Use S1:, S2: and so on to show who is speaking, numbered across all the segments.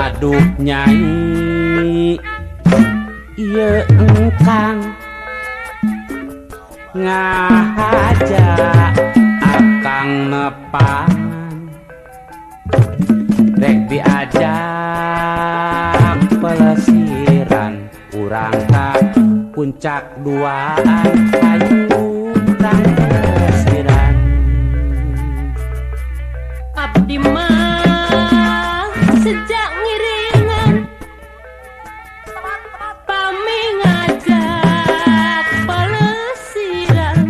S1: Aduh Nyai ieu engkang ngahaja akang nepangan rek diajak pelesiran urang ka puncak duaan ayu urang pelesiran
S2: abdi mah sejak ngiringan pami ngajak pelesiran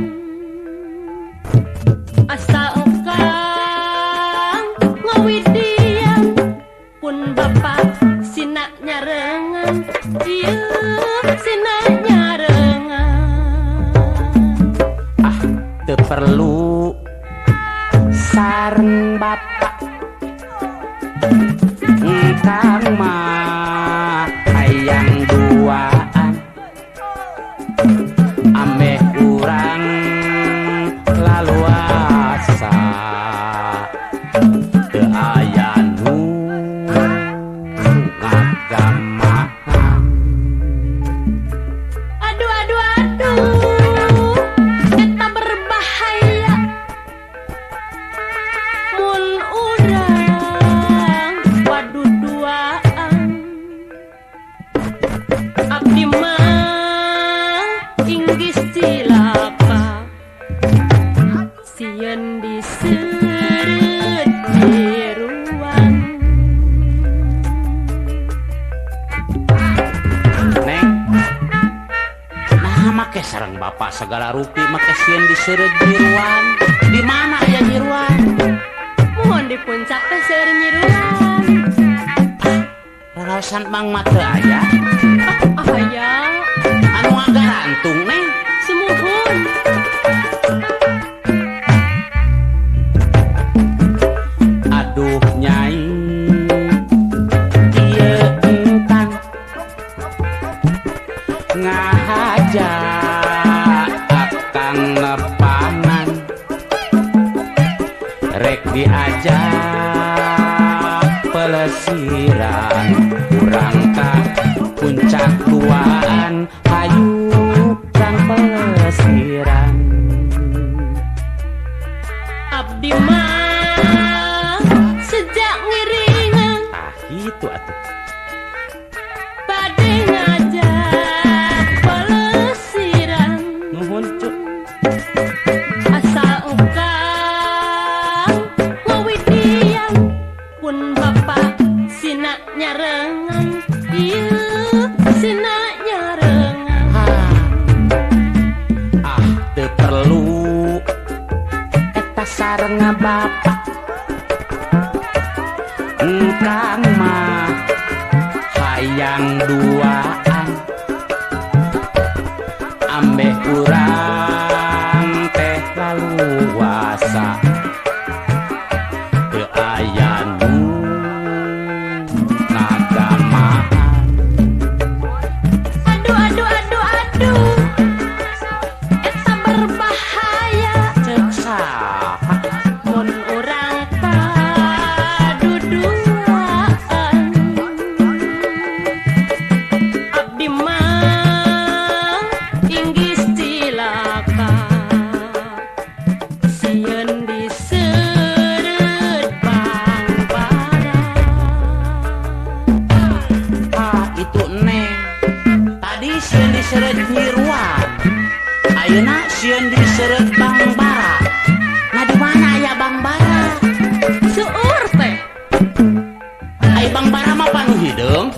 S2: asa engkang ngawidian pun bapak sinak nyarengan ieu sinak nyarengan
S1: teu perlu sareng bapak engkang mah hayang duaan ameh urang laluasa teu aya nu ngagamahan.
S2: aduh aduh aduh eta berbahaya mun urang waduduaan abdi mah inggis cilapa sieun diseureut biruan
S1: Neng, nah make sareng bapak segala rupi make sieun diseureut jiruan. Di mana aya jiruan?
S2: mohon di puncak teh seueur nyiruan
S1: Raraosan Mang mah teu aya.
S2: aya
S1: Anu ngagarantung Neng.
S2: semuhun
S1: Aduh Nyai ieu engkang ngahaja akang nepangan rek diajak pelesiran urang ka puncak duaan hayu kang pelesiran
S2: abdi mah sejak ngiringan
S1: itu atuh
S2: bade ngajak pelesiran
S1: nuhun cuk
S2: asal engkang ngawidian pun bapak sinak nyarengan ieu sinak nyarengan
S1: teu perlu eta sareng bapak engkang mah hayang duaan ambeh urang teh laluasa teu aya nu ngagamahan.
S2: aduh aduh aduh aduh eta berbahaya
S1: Ceuk saha
S2: mun urang paduduaan abdi mah inggis cilaka sieun diseureut bangbara
S1: itu Neng tadi sieun diseureut nyiruan ayeuna sieun diseureut bangbara. Nah di mana aya bangbara?
S2: seueur teh
S1: Ai bangbara mah panu hideung.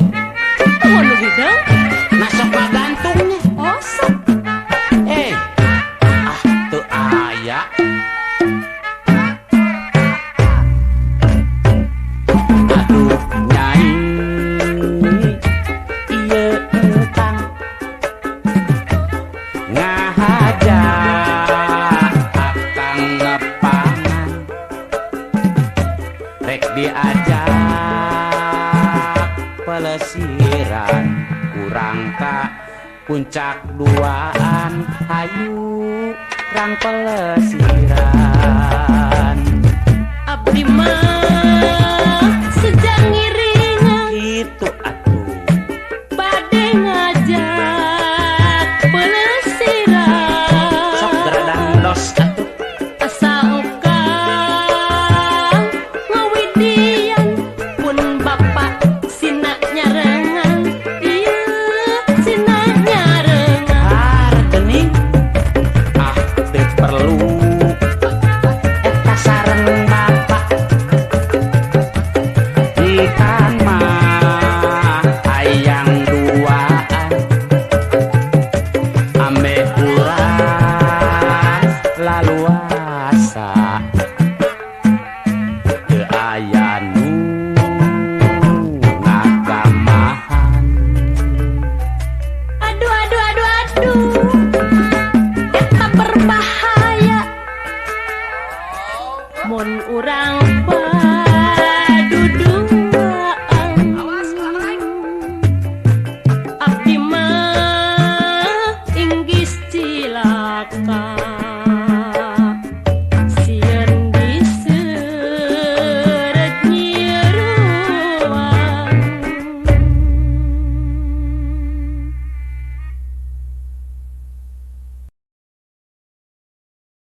S2: mun nu hideung
S1: Nah sok ngagantungnya.
S2: oh sok
S1: Teu aya. Aduh Nyai ieu engkang ngahaja akang nepangan rek diajak pelesiran urang ka puncak duaan hayu rang pelesiran
S2: abdi mah sejak ngiringan
S1: ayanu ngagamahan.
S2: Aduh aduh aduh aduh, eta berbahaya. Mun urang padudu